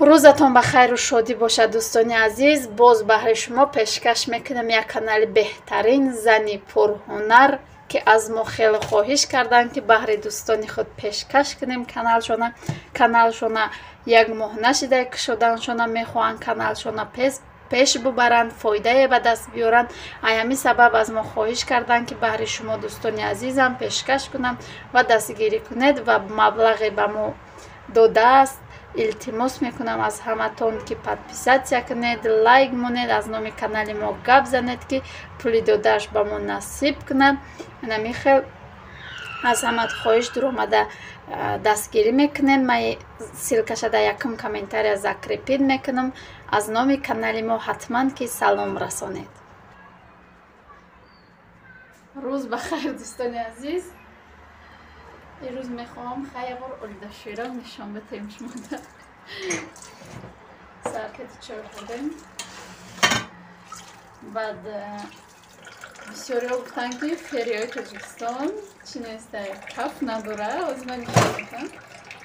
рӯзатон ба хайру шодӣ бошад дӯстони азиз. боз баҳри шумо пешкаш мекунем як канали беҳтарин зани пурҳунар ки аз мо хеле хоҳиш карданд ки баҳри дӯстони худ пешкаш кунем каналшона як моҳ нашида ки шуданшона мехоҳанд каналшона пеш бубаранд, фоидае ба даст биёранд. аями сабаб аз мо хоҳиш карданд ки баҳри шумо дӯстони азизам пешкаш кунам ва дастгирӣ кунед ва маблағе ба мо додааст. илтимос мекунам аз ҳаматон ки подписатсия кунед, лайк монед, аз номи канали мо гап занед ки пули додааш ба мо насиб кунад. инами хел аз ҳамат хоҳиш дуромада дастгирӣ мекунем. ман силкаша дар якум комментария закрепид мекунам. аз номи канали мо ҳатман ки салом расонед. рӯз бахайр дӯстони азиз. امروز میخوام خیلی بار اولداشویی را نشان بدم شما در سرکت چای خوردیم. بعد بسیاری ها گفتن که فریای تاجیکستان چی نیست کف نداره. از من نشان بدم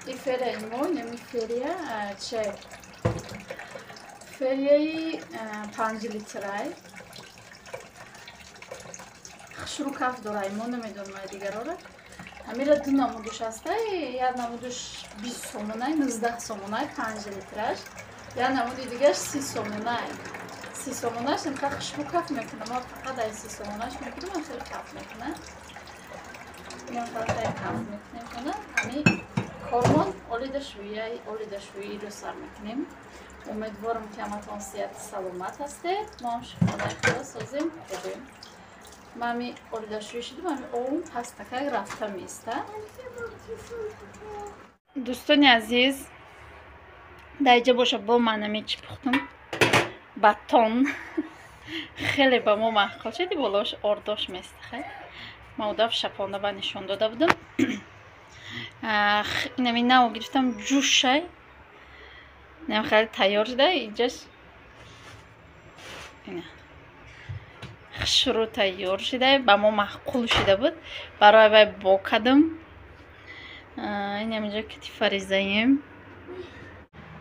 این فریای ما نمی فریه چه فریای 5 لیترای خشرو کف داره. ما نمیدونم دیگر را همین دو نمودش هسته. یک نمودش 20 سومونای 19 سومونای 5 لیترش، یا نمود دیگه 30 سومونای 30 سوموناش اینقدر خوشبو کف میکنه. ما فقط این 30 سوموناش میکنیم و خیلی کف میکنه. این فقط خیلی کف میکنه. همین هورمون اولیدشویی رو سر میکنیم. امیدوارم که همتون صحت سلامت هستید. ما هم شکرانه خدا سازیم خوبیم. мами олидашӯӣ шудам. ами овум пастакай рафта меиста. дӯстони азиз, дар иҷа боша бо манами чӣ пухтам батон хеле ба мо маҳқул шуди. болош ордош меиста. хай мавдав шапона ба нишон дода будам. инами наво гирифтам ҷӯшай нам хеле тайёр шуда. иҷаш ина хушру тайёр шуда ба мо маҳқул шуда буд. барои вай бо кардам. инамиҷа катифа резаем.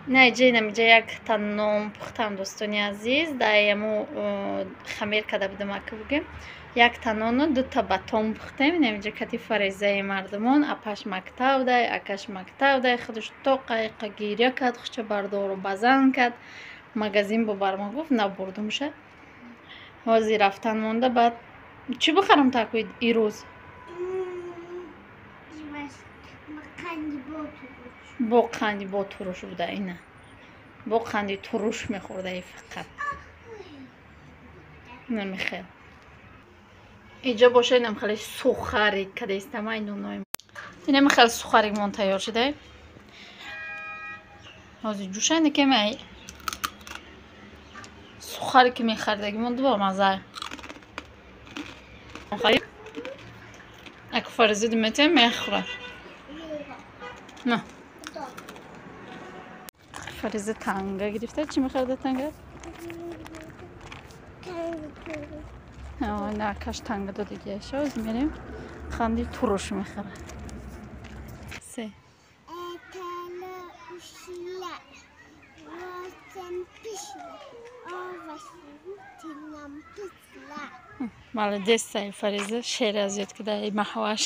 инамиҷа як та нон пухтам дӯстони азиз. дар яму хамир карда будам ака бугем. як та нону ду та батон пухтем. инамиҷа катифа резаи мардумон. апаш мактабдай акаш мактабдай худаш то қайқа гиря кард. хуча бардору базан кард. магазин бубар ма гуфт набурдумша. ҳозир рафтан монда. баъд чӣ бухарам такои ирӯз? бо қанди бо туруш буда. ина бо қанди туруш мехӯрда. фақат намехел иҷа боша. инам хеле сухарик кадестама. инам хеле сухарик мон тайёр шуда. ҳозир ҷӯшайна кемай сухари ки мехаридаги монду ба маза. аку фаризиду метем мехӯра. на фариза танга гирифта. чӣ мехарида танга? ина акаш танга додагияша. ҳозир мерем қанди туруш мехӯра. се молодец фариза. шер азёд куда маҳваш.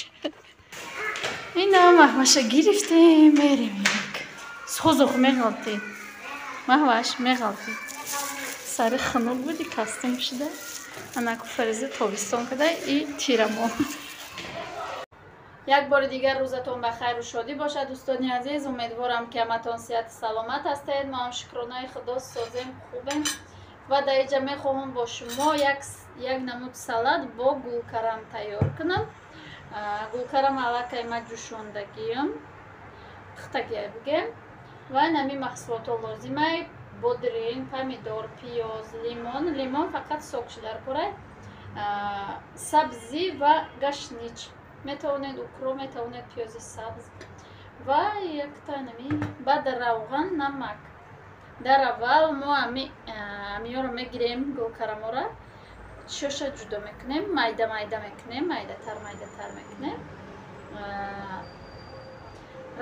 ина маҳваша гирифтем. мерем созох меғалти маҳваш меғалти. сари ханук буди кастум шуда. анаку фариза тобистон када и тирамо. як бори дигар рӯзатон ба хайру шодӣ бошад дӯстони азиз. умедворам ки ҳаматон сиҳати саломат ҳастед. мо ҳам шукронаи худо созем хубем. ва дар иҷа мехоҳам бо шумо як намуд салат бо гулкарам тайёр кунам. гулкарам аллакай ма ҷӯшондагиам пухтагия бугем. ва нами маҳсулото лозимай бодрин, помидор, пиёз, лимон фақат сокшидар курай, сабзи ва гашнич. метавонед укро, метавонед пиёзи сабз ва якта нами баъд равған намак. дар аввал мо амиёро мегирем. гулкарамора шоша ҷудо мекунем. майда мекунем. майдатар мекунем.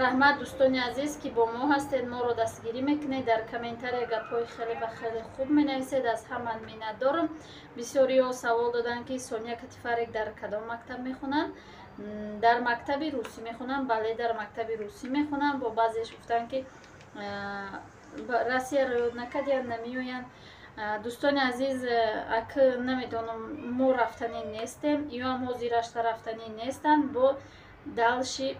раҳмат дӯстони азиз ки бо мо ҳастед, моро дастгирӣ мекунед, дар комментария гапҳои хеле ва хеле хуб менависед. Аз ҳама миннатдорам. бисёриҳо савол доданд ки Соня Катифарик дар кадом мактаб мехонанд? дар мактаби русӣ мехонам. Бале, дар мактаби русӣ мехонам. Бо баъзеаш гуфтанд ки Россияро ёд накардиянд, намеоянд. дӯстони азиз, ак намедонам, мо рафтанӣ нестем, иёам ҳозирашта рафтанӣ нестанд. Бо далши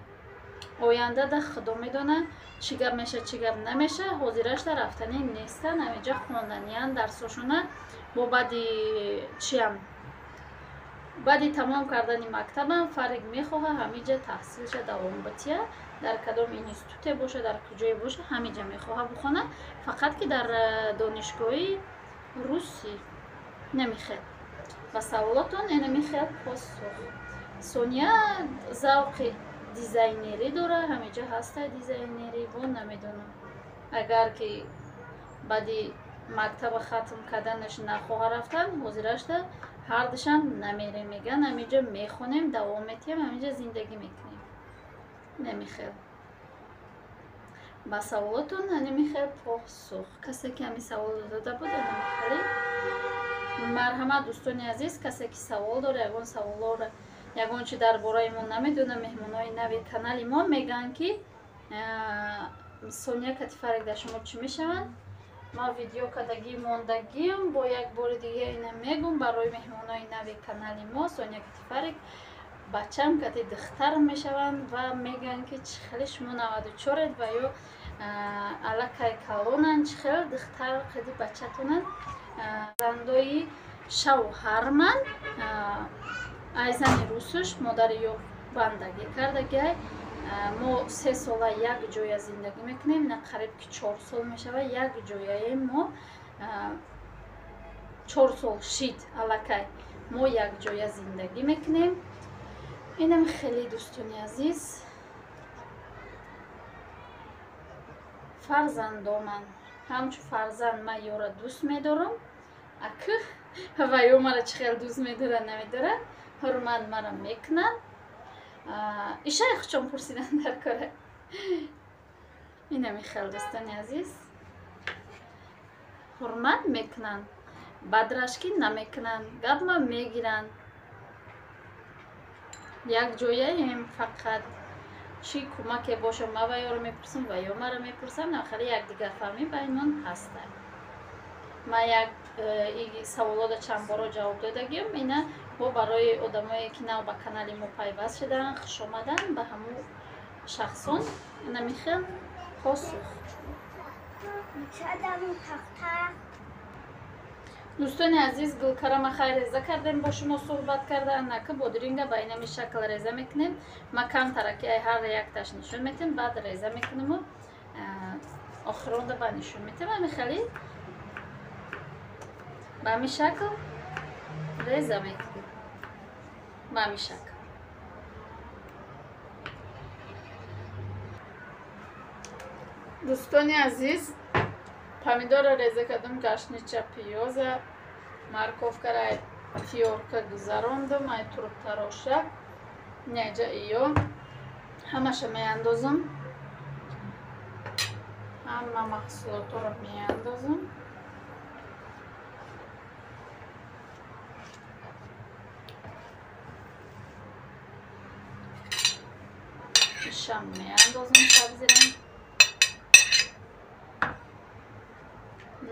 оянда да худо медонад чӣ гап меша, чӣ гап намеша. ҳозирашта рафтанӣ нестанд, ҳаминҷа хонданиянд, дарсошона. бо баъди чиам, баъди тамом кардани мактабам Фарик мехоҳад ҳаминҷа таҳсилша давом батия, дар кадом институте боша, дар куҷое боша, ҳаминҷа мехоҳад бихонад. фақат ки дар донишгоҳи русӣ намехел. ба саволотон намехел посух. Соня завқи дизайнерӣ дора, ҳаминҷа ҳаста дизайнерӣ, бо намедонам. агар ки баъди мактаба хатм карданаш нахоҳад рафтан, ҳозирашта ҳардушам намерем, меган ҳаминҷа мехонем, давом метиҳем, ҳаминҷа зиндагӣ мекунем. намехел. ба саволотон намехел посух. касе ки ҳамин савол дода буд, намехелӣ. марҳамат дӯстони азиз, касе ки савол дора, ягон саволоро, ягон чи дар бораи мо намедонам, меҳмонои нави канали мо меган ки Соня Катифарик дар шумо чӣ мешаванд. ман видео кардагӣ мондагиам, бо як бори дига ина мегум барои меҳмонои нави канали мо. Соня Катифарик бачам кати духтар мешаванд ва меган ки чӣ хеле шумо 94-ед ва ё аллакай калонанд, чӣ хеле духтар кади бачатонанд. зандои шавҳарман айзани русуш модари ё бандагӣ кардагиай. мо 3 сола як ҷоя зиндагӣ мекунем, на қариб ки 4 сол мешавад як ҷояем. мо 4 сол шид аллакай мо як ҷоя зиндагӣ мекунем. инам хеле дӯстони азиз, фарзандоманд, ҳамчун фарзанд ман ёро дӯст медорам. акӯ ва ё мара чӣ хел дӯст медора намедора, ҳурмат мара мекунанд. иша яхчон пурсидан дар кора. инами хел дӯстони азиз, ҳурмат мекунанд, бадрашкӣ намекунанд, гапма мегиранд. як ҷояем, фақат чӣ кӯмаке боша, ман ва ёро мепурсам ва ё мара мепурсам, нахали якдигар фаҳмӣ байнмон ҳаста. ман як саволода чанд боро ҷавоб додагиам. ина бо барои одамое ки нав ба канали мо пайваст шудаанд, хушомадан ба ҳамон шахсон. намехел посух. дӯстони азиз, гулкарама хай реза кардем, бо шумо суҳбат кардан. нака бодиринга ба инами шакл реза мекунем. ма камтараки ай ҳар якташ нишон метем, баъд реза мекунему охиронда ба нишон метем. намехелӣ ба ҳамин шакл реза мекунем. ба ҳамин шакл. дӯстони азиз, помидора реза кардам, гашнича, пиёза, морковкара, фиёрка гузарондам, ай турктароша, неҷа иё ҳамаша меандозам. ҳама маҳсулоторо меандозам. ишам меандозам сабзирам.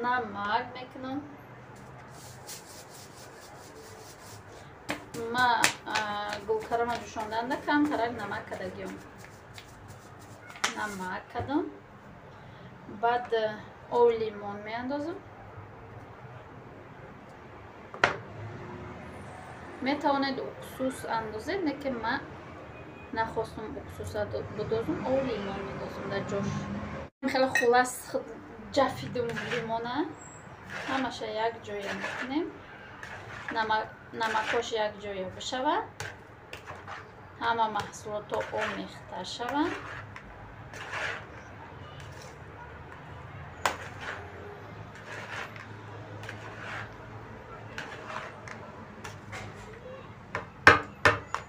намак мекунам. ма гулкарама ҷӯшонданда камтарак намак кардагиам. намак кардам. баъд оби лимон меандозам. метавонед уксус андозед, неки ма нахостам уксуса будозам, оби лимон медозам дар ҷош. хеле хулас ҷафидум лимона, ҳамаша як ҷоя мекунем. намакош як ҷоя бишавад, ҳама маҳсулото омехта шаванд.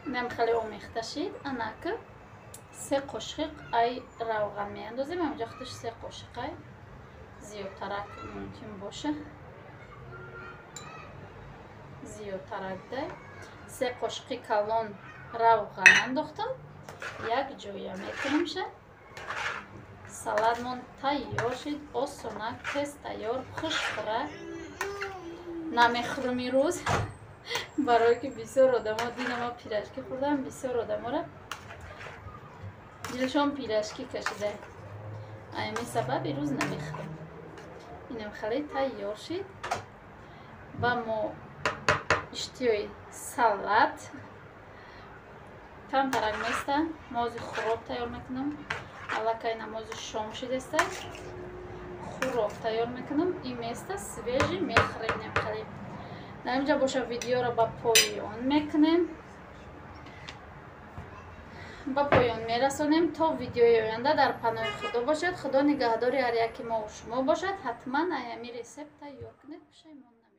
инам хеле омехта шид. анака 3 қошиқ ай равған меандозем. Амҷа худаш 3 қошиқ ай зиёдтарак мумкин боша. Зиёдтарак дай 3 қошиқи калон равған андохтам. Як ҷоя мекунамша. Салатмон тайёр шид. Осонак, тез тайёр, хушхӯра. Намехӯрам имрӯз. Барое ки бисёр одамо дидам ма пирашки хӯрдам, бисёр одамора дилшон пирашки кашида. Ами сабаб имрӯз намехӯрам. Инам хеле тайёр шид. Ва мо иштиёи салат. Камтарак места мози хӯрок тайёр мекунам. Аллакай намози шом шидеста. Хӯрок тайёр мекунам. Ин места свежи мехӯрем намхеле. Дар инҷа боша видеоро ба поён мекунем. Ба поён мерасонем то видеои оянда дар паноҳи худо бошад. Худо нигаҳдори ҳар яки мо шумо бошад. Ҳатман аями рецепт тайёр кунед, пушаймон намешавед.